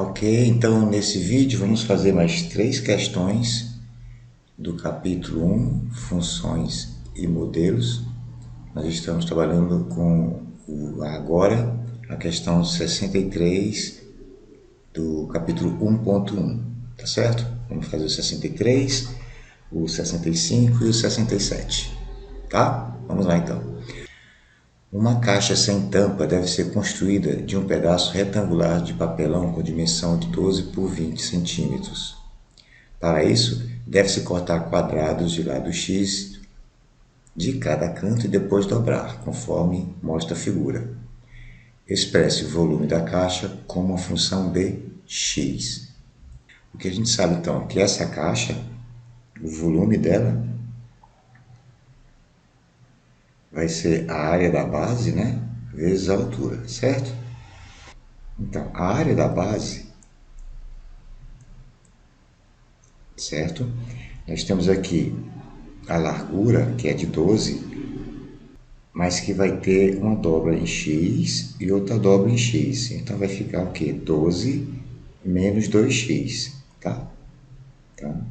Ok, então nesse vídeo vamos fazer mais 3 questões do capítulo 1, Funções e Modelos. Nós estamos trabalhando com agora a questão 63 do capítulo 1.1, tá certo? Vamos fazer o 63, o 65 e o 67, tá? Vamos lá então. Uma caixa sem tampa deve ser construída de um pedaço retangular de papelão com dimensão de 12 por 20 centímetros. Para isso, deve-se cortar quadrados de lado X de cada canto e depois dobrar, conforme mostra a figura. Expresse o volume da caixa como uma função de x. O que a gente sabe então é que essa caixa, o volume dela, vai ser a área da base, né? Vezes a altura, certo? Então, a área da base, certo? Nós temos aqui a largura, que é de 12, mas que vai ter uma dobra em x e outra dobra em x. Então vai ficar o quê? 12 menos 2x, tá? Então,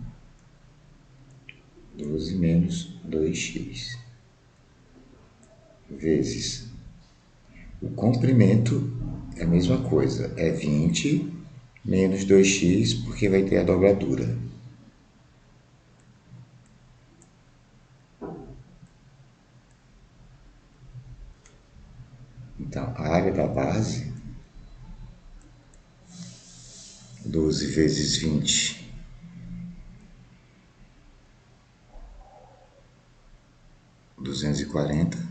12 menos 2x vezes o comprimento, é a mesma coisa, é 20 menos 2x, porque vai ter a dobradura. Então, a área da base, 12 vezes 20, 240,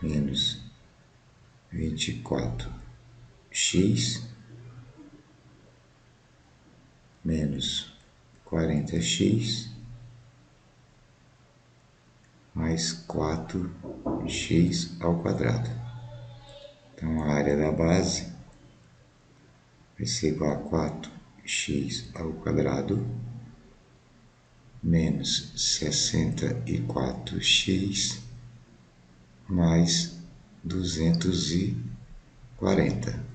menos 24x, menos 40x, mais 4x ao quadrado. Então, a área da base vai ser igual a 4x ao quadrado menos 64x mais 240.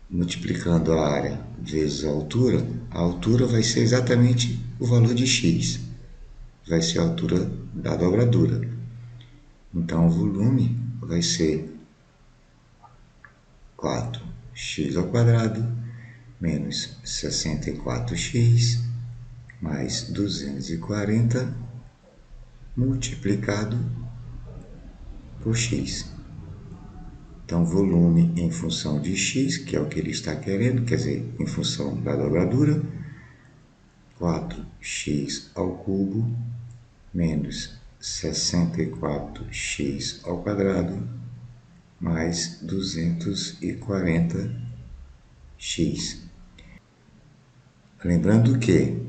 Multiplicando a área vezes a altura vai ser exatamente o valor de x. Vai ser a altura da dobradura. Então, o volume vai ser 4x ao quadrado menos 64x mais 240 multiplicado por x. Então, volume em função de x, que é o que ele está querendo, quer dizer, em função da dobradura, 4x ao cubo menos 64x ao quadrado mais 240x. Lembrando que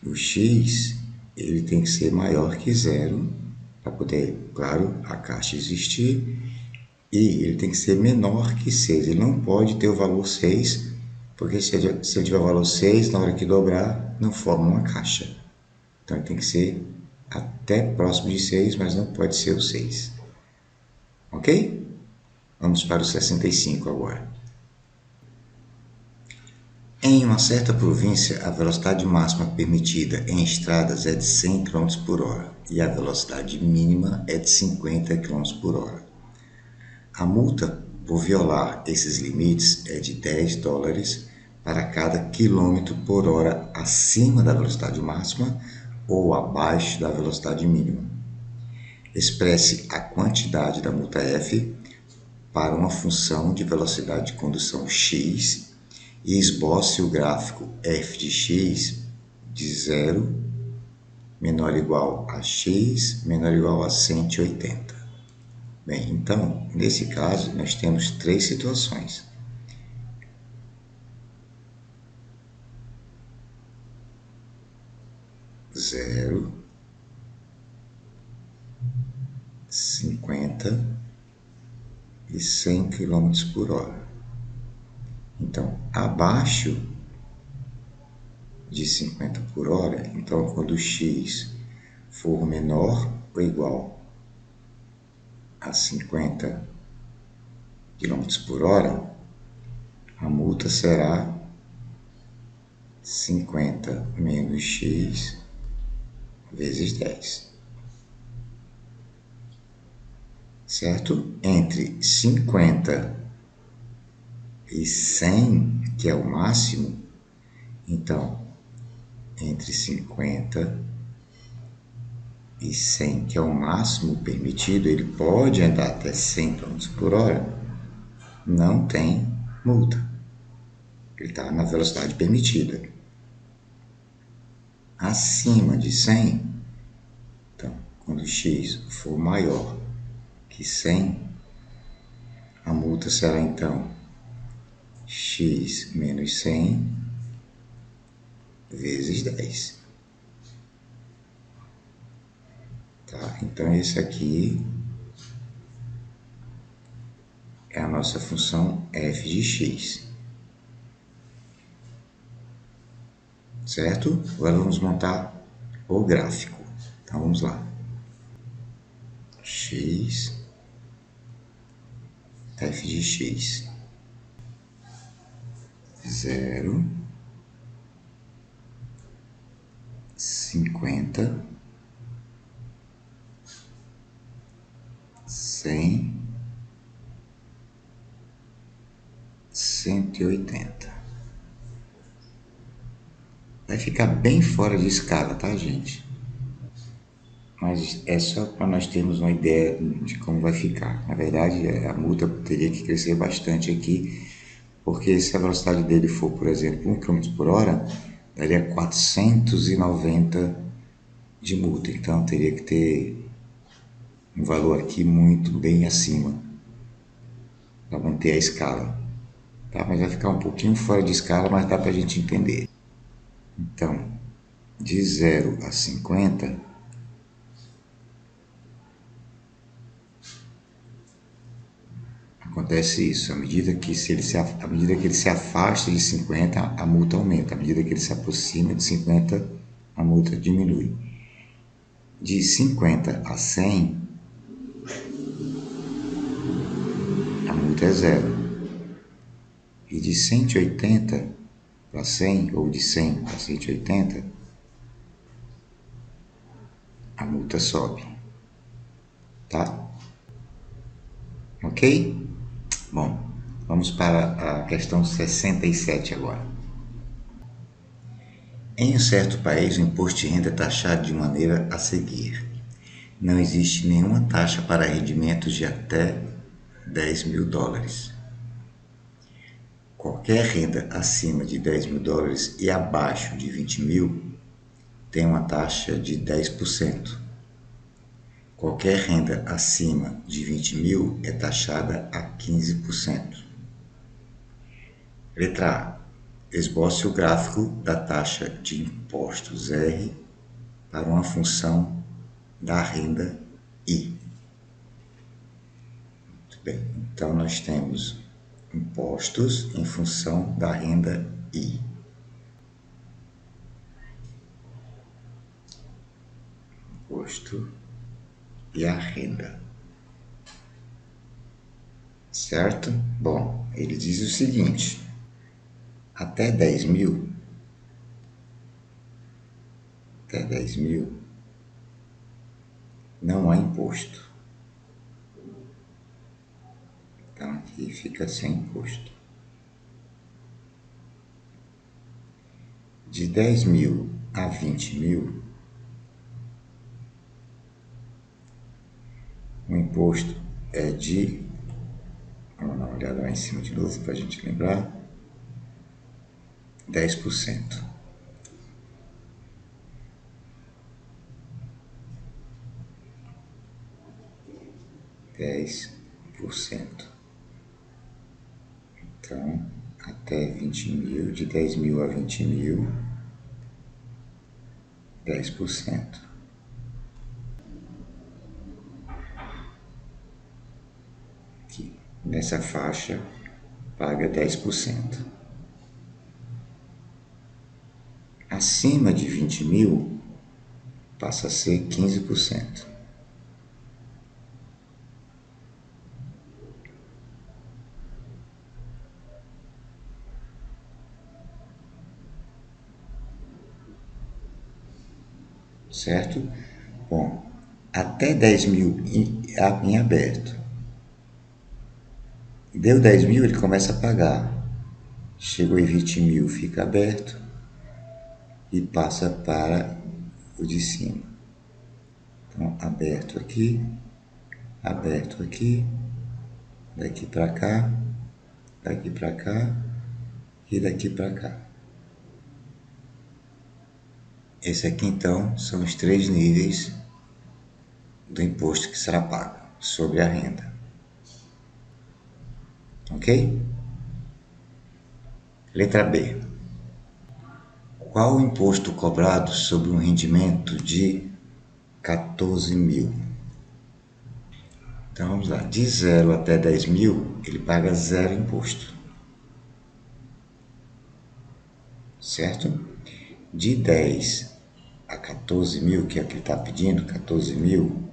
o x ele tem que ser maior que zero para poder, claro, a caixa existir, e ele tem que ser menor que 6. Ele não pode ter o valor 6, porque se ele tiver o valor 6, na hora que dobrar, não forma uma caixa. Então ele tem que ser até próximo de 6, mas não pode ser o 6. Ok? Vamos para o 65 agora. Em uma certa província, a velocidade máxima permitida em estradas é de 100 km por hora e a velocidade mínima é de 50 km por hora. A multa por violar esses limites é de $10 para cada quilômetro por hora acima da velocidade máxima ou abaixo da velocidade mínima. Expresse a quantidade da multa F para uma função de velocidade de condução x e esboce o gráfico f de x de 0 menor ou igual a x menor ou igual a 180. Bem, então, nesse caso, nós temos 3 situações. Zero, 50 e 100 km por hora. Então, abaixo de 50 por hora, então quando x for menor ou igual a 50 km por hora, a multa será 50 menos X vezes 10. Certo? Entre 50 e 100, que é o máximo, então, entre 50 e 100, que é o máximo permitido, ele pode andar até 100 km por hora, não tem multa. Ele está na velocidade permitida. Acima de 100, então, quando x for maior que 100, a multa será então x menos 100 vezes 10. Tá? Então, esse aqui é a nossa função f de x. Certo? Agora vamos montar o gráfico. Então, vamos lá. X, f de x, 0, 50, 100, 180. Vai ficar bem fora de escala, tá, gente? Mas é só para nós termos uma ideia de como vai ficar. Na verdade, a multa teria que crescer bastante aqui, porque se a velocidade dele for, por exemplo, 1 km por hora, daria 490 de multa. Então, teria que ter um valor aqui muito bem acima para manter a escala. Tá? Mas vai ficar um pouquinho fora de escala, mas dá para a gente entender. Então, de 0 a 50, acontece isso. À medida que ele se afasta de 50, a multa aumenta. À medida que ele se aproxima de 50, a multa diminui. De 50 a 100, a multa é zero. E de 180 para 100, ou de 100 para 180, a multa sobe. Tá? Ok? Bom, vamos para a questão 67 agora. Em um certo país, o imposto de renda é taxado de maneira a seguir. Não existe nenhuma taxa para rendimentos de até 10 mil dólares. Qualquer renda acima de 10 mil dólares e abaixo de 20 mil tem uma taxa de 10%. Qualquer renda acima de 20 mil é taxada a 15%. Letra A. Esboce o gráfico da taxa de impostos R para uma função da renda I. Muito bem, então nós temos impostos em função da renda I. Imposto e a renda. Certo? Bom, ele diz o seguinte: até 10 mil, não há imposto. Então aqui fica sem imposto. De 10 mil a 20 mil, o imposto é de, vamos dar uma olhada lá em cima de novo para a gente lembrar, 10%. Então, até 20 mil, de 10 mil a 20 mil, 10%. Aqui, nessa faixa, paga 10%. Acima de 20 mil, passa a ser 15%. certo? Bom, até 10 mil em aberto. Deu 10 mil, ele começa a pagar. Chegou em 20 mil, fica aberto e passa para o de cima. Então, aberto aqui, daqui para cá, daqui para cá e daqui para cá. Esse aqui, então, são os 3 níveis do imposto que será pago sobre a renda. Ok? Letra B. Qual o imposto cobrado sobre um rendimento de 14 mil? Então vamos lá. De 0 até 10 mil, ele paga 0 imposto. Certo? De 10 a 14 mil, que é o que ele está pedindo, 14 mil,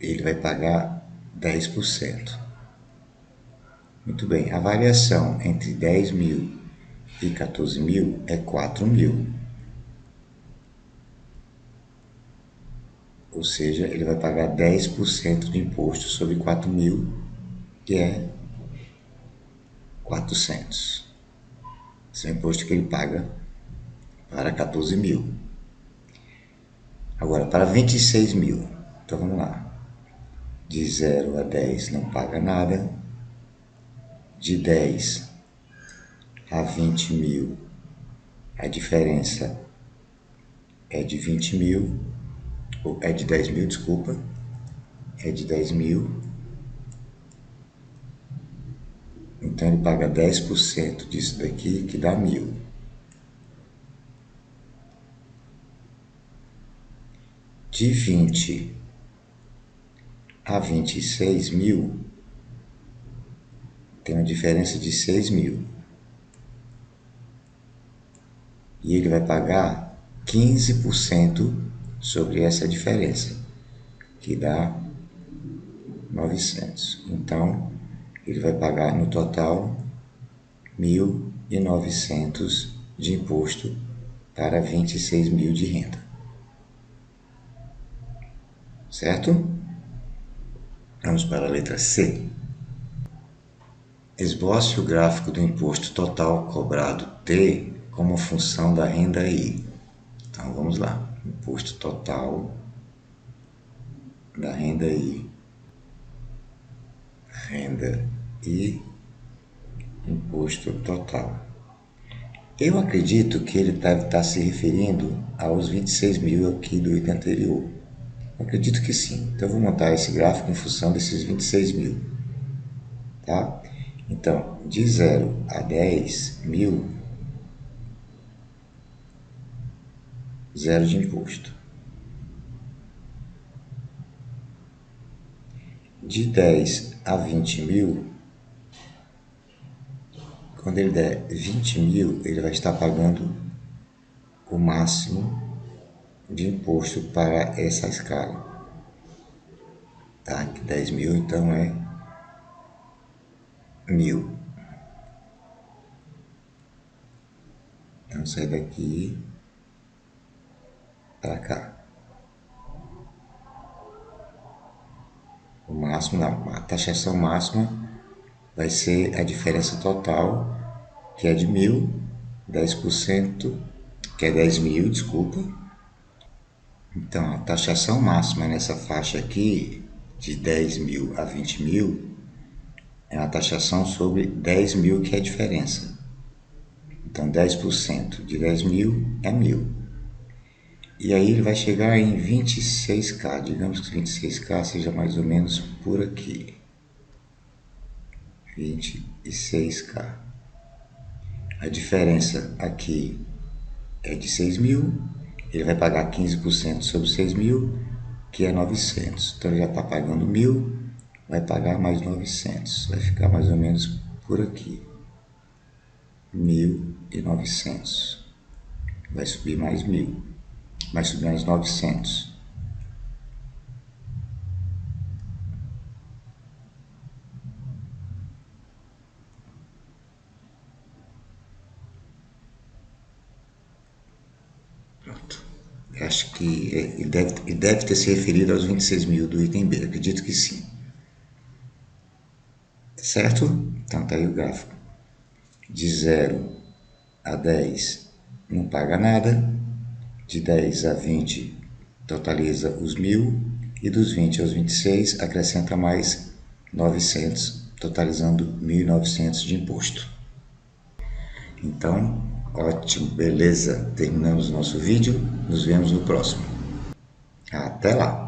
ele vai pagar 10%. Muito bem, a variação entre 10 mil e 14 mil é 4 mil. Ou seja, ele vai pagar 10% de imposto sobre 4 mil, que é 400. Esse é o imposto que ele paga para 14 mil. Agora, para 26 mil. Então vamos lá. De 0 a 10 não paga nada. De 10 a 20 mil, a diferença é de 20 mil, ou é de 10 mil, desculpa. É de 10 mil. Então ele paga 10% disso daqui, que dá 1.000. De 20 a 26 mil, tem uma diferença de 6 mil. E ele vai pagar 15% sobre essa diferença, que dá 900. Então, ele vai pagar no total 1.900 de imposto para 26 mil de renda. Certo? Vamos para a letra C. Esboce o gráfico do imposto total cobrado T como função da renda I. Então vamos lá. Imposto total da renda I. Renda I, imposto total. Eu acredito que ele deve estar se referindo aos 26 mil aqui do item anterior. Eu acredito que sim. Então eu vou montar esse gráfico em função desses 26 mil. Tá? Então, de 0 a 10 mil, 0 de imposto. De 10 a 20 mil, quando ele der 20 mil, ele vai estar pagando o máximo de imposto para essa escala. Tá? 10 mil, então é 1.000. Então sai daqui para cá. O máximo, não, a taxação máxima vai ser a diferença total, que é de 1.000, 10%, que é 10 mil, desculpa. Então, a taxação máxima nessa faixa aqui, de 10 mil a 20 mil, é uma taxação sobre 10 mil, que é a diferença. Então, 10% de 10 mil é 1.000. E aí ele vai chegar em 26k, digamos que 26k seja mais ou menos por aqui. 26k. A diferença aqui é de 6 mil, ele vai pagar 15% sobre 6 mil, que é 900. Então ele já está pagando 1.000, vai pagar mais 900. Vai ficar mais ou menos por aqui. 1.900. Vai subir mais 1.000. Vai subir mais 900. Acho que ele deve ter se referido aos 26 mil do item B, acredito que sim. Certo? Então tá aí o gráfico. De 0 a 10 não paga nada, de 10 a 20 totaliza os 1.000 e dos 20 aos 26 acrescenta mais 900, totalizando 1.900 de imposto. Então, ótimo, beleza, terminamos nosso vídeo, nos vemos no próximo. Até lá!